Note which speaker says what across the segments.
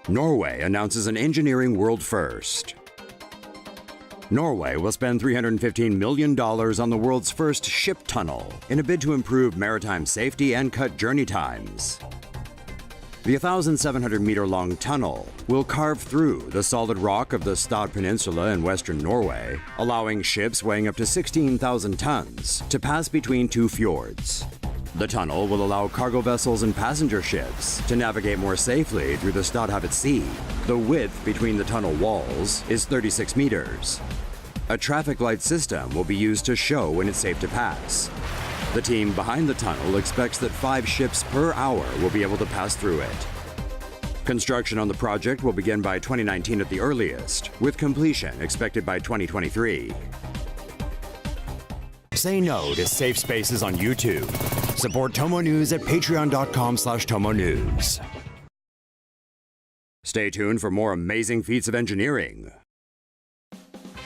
Speaker 1: Norway announces an engineering world first. Norway will spend $315 million on the world's first ship tunnel in a bid to improve maritime safety and cut journey times. The 1,700-meter-long tunnel will carve through the solid rock of the Stad Peninsula in western Norway, allowing ships weighing up to 16,000 tons to pass between two fjords. The tunnel will allow cargo vessels and passenger ships to navigate more safely through the Stadhavet Sea. The width between the tunnel walls is 36 meters. A traffic light system will be used to show when it's safe to pass. The team behind the tunnel expects that 5 ships per hour will be able to pass through it. Construction on the project will begin by 2019 at the earliest, with completion expected by 2023. Say no to safe spaces on YouTube. Support TomoNews at patreon.com/TomoNews. Stay tuned for more amazing feats of engineering.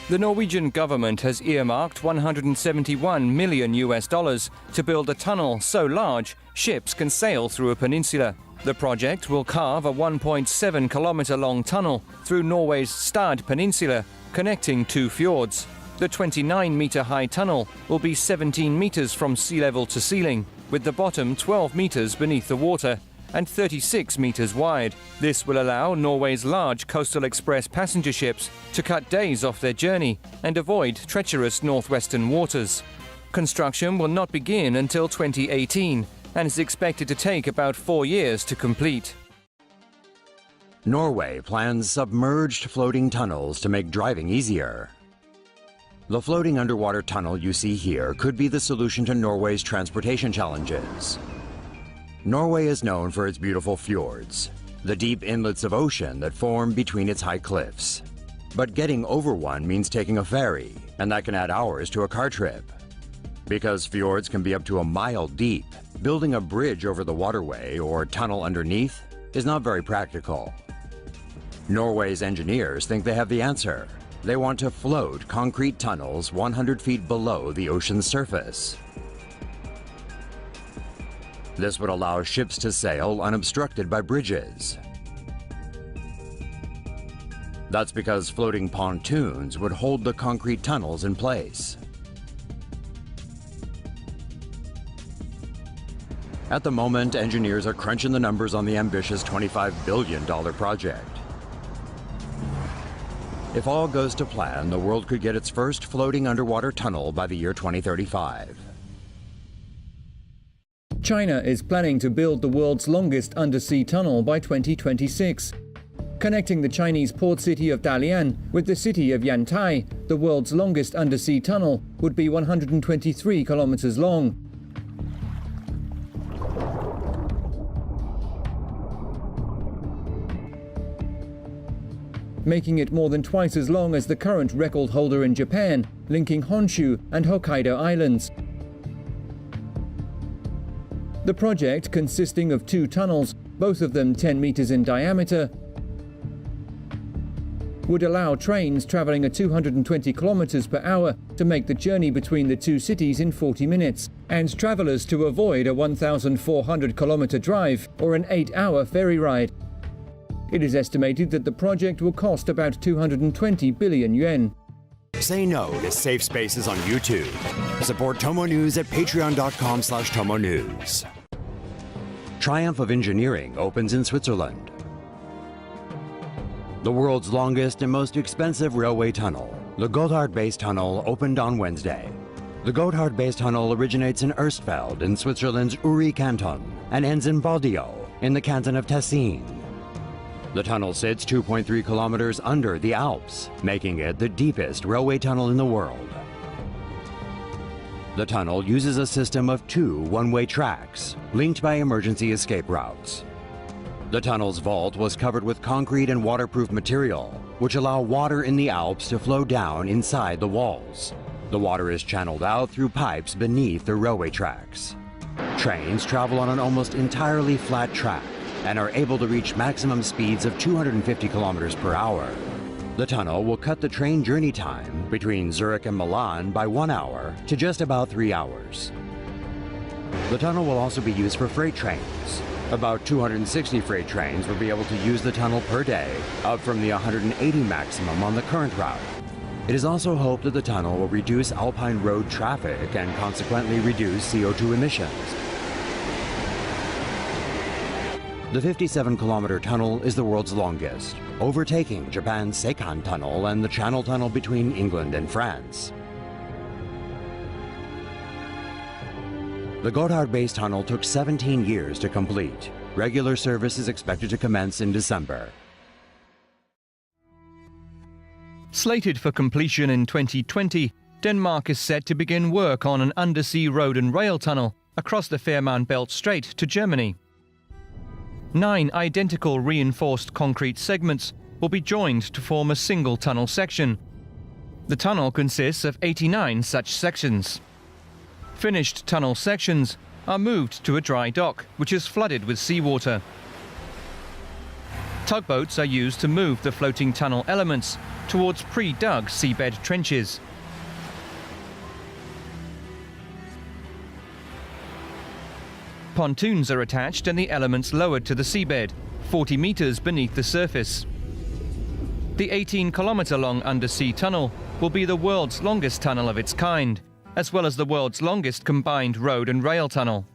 Speaker 2: The Norwegian government has earmarked $171 million to build a tunnel so large ships can sail through a peninsula. The project will carve a 1.7-kilometer-long tunnel through Norway's Stad Peninsula, connecting two fjords. The 29-meter-high tunnel will be 17 meters from sea level to ceiling, with the bottom 12 meters beneath the water and 36 meters wide. This will allow Norway's large coastal express passenger ships to cut days off their journey and avoid treacherous northwestern waters. Construction will not begin until 2018 and is expected to take about 4 years to complete.
Speaker 1: Norway plans submerged floating tunnels to make driving easier. The floating underwater tunnel you see here could be the solution to Norway's transportation challenges. Norway is known for its beautiful fjords, the deep inlets of ocean that form between its high cliffs. But getting over one means taking a ferry, and that can add hours to a car trip. Because fjords can be up to a mile deep, building a bridge over the waterway or tunnel underneath is not very practical. Norway's engineers think they have the answer. They want to float concrete tunnels 100 feet below the ocean's surface. This would allow ships to sail unobstructed by bridges. That's because floating pontoons would hold the concrete tunnels in place. At the moment, engineers are crunching the numbers on the ambitious $25 billion project. If all goes to plan, the world could get its first floating underwater tunnel by the year 2035.
Speaker 2: China is planning to build the world's longest undersea tunnel by 2026. Connecting the Chinese port city of Dalian with the city of Yantai, the world's longest undersea tunnel would be 123 kilometers long. Making it more than twice as long as the current record holder in Japan, linking Honshu and Hokkaido Islands. The project, consisting of 2 tunnels, both of them 10 meters in diameter, would allow trains traveling at 220 kilometers per hour to make the journey between the two cities in 40 minutes, and travelers to avoid a 1,400-kilometer drive or an 8-hour ferry ride. It is estimated that the project will cost about 220 billion yuan.
Speaker 1: Say no to safe spaces on YouTube. Support TomoNews at patreon.com/TomoNews. Triumph of Engineering opens in Switzerland. The world's longest and most expensive railway tunnel, the Gotthard Base Tunnel, opened on Wednesday. The Gotthard Base Tunnel originates in Erstfeld in Switzerland's Uri Canton and ends in Valdio in the canton of Tessin. The tunnel sits 2.3 kilometers under the Alps, making it the deepest railway tunnel in the world. The tunnel uses a system of 2 one-way tracks, linked by emergency escape routes. The tunnel's vault was covered with concrete and waterproof material, which allow water in the Alps to flow down inside the walls. The water is channeled out through pipes beneath the railway tracks. Trains travel on an almost entirely flat track and are able to reach maximum speeds of 250 kilometers per hour. The tunnel will cut the train journey time between Zurich and Milan by 1 hour to just about 3 hours. The tunnel will also be used for freight trains. About 260 freight trains will be able to use the tunnel per day, up from the 180 maximum on the current route. It is also hoped that the tunnel will reduce alpine road traffic and consequently reduce CO2 emissions. The 57-kilometer tunnel is the world's longest, overtaking Japan's Seikan Tunnel and the Channel Tunnel between England and France. The Gotthard Base Tunnel took 17 years to complete. Regular service is expected to commence in December.
Speaker 2: Slated for completion in 2020, Denmark is set to begin work on an undersea road and rail tunnel across the Fehmarn Belt Strait to Germany. 9 identical reinforced concrete segments will be joined to form a single tunnel section. The tunnel consists of 89 such sections. Finished tunnel sections are moved to a dry dock, which is flooded with seawater. Tugboats are used to move the floating tunnel elements towards pre-dug seabed trenches. Pontoons are attached and the elements lowered to the seabed, 40 meters beneath the surface. The 18-kilometer-long undersea tunnel will be the world's longest tunnel of its kind, as well as the world's longest combined road and rail tunnel.